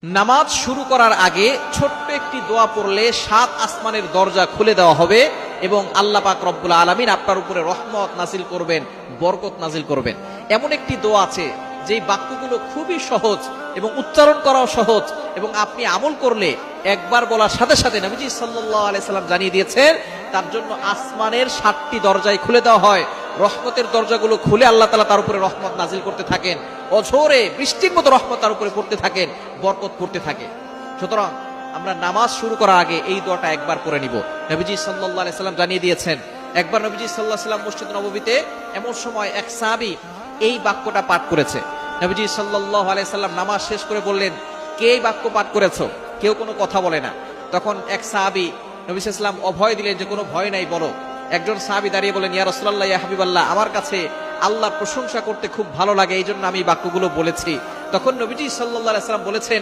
নামাজ শুরু করার আগে ছোট্ট একটি দোয়া পড়লে 7 আসমানের দরজা খুলে দেওয়া হবে এবং আল্লাহ পাক রব্বুল আলামিন আপনার উপরে রহমত নাজিল করবেন, বরকত নাজিল করবেন। এমন একটি দোয়া আছে যেই বাক্যগুলো খুবই সহজ এবং উচ্চারণ করাও সহজ, এবং আপনি আমল করলে একবার বলার সাথে সাথে নবীজি সাল্লাল্লাহু আলাইহি সাল্লাম জানিয়ে দিয়েছেন তার জন্য আসমানের 7টি দরজাই খুলে দেওয়া হয়। রহমতের দরজাগুলো খুলে আল্লাহ তাআলা তার উপরে রহমত নাজিল করতে থাকেন, অঝোরে বৃষ্টির মতো রহমত তার উপরে পড়তে থাকেন, বরকত করতে থাকে। সুতরাং আমরা নামাজ শুরু করার আগে এই দোয়াটা একবার করে নিব। নবীজি সাল্লাল্লাহু আলাইহি সাল্লাম জানিয়ে দিয়েছেন, একবার নবীজি সাল্লাল্লাহু আলাইহি সাল্লাম মসজিদ নববীতে এমন সময় এক সাহাবী এই বাক্যটা পাঠ করেছে। নবীজি সাল্লাল্লাহু আলাইহি সাল্লাম নামাজ শেষ করে বললেন, কে এই বাক্য পাঠ করেছো? কেউ কোনো কথা বলে না। তখন এক সাহাবী নবী সাল্লাল্লাহু আলাইহি সাল্লাম অভয় দিলেন যে কোনো ভয় নাই, বলো। একজন সাহাবী দাঁড়িয়ে বলেন, ইয়া রাসূলুল্লাহ, ইয়া হাবিবাল্লাহ, আমার কাছে আল্লাহর প্রশংসা করতে খুব ভালো লাগে, এই জন্য আমি বাক্যগুলো বলেছি। তখন নবীজি সাল্লাল্লাহু আলাইহি সাল্লাম বলেছেন,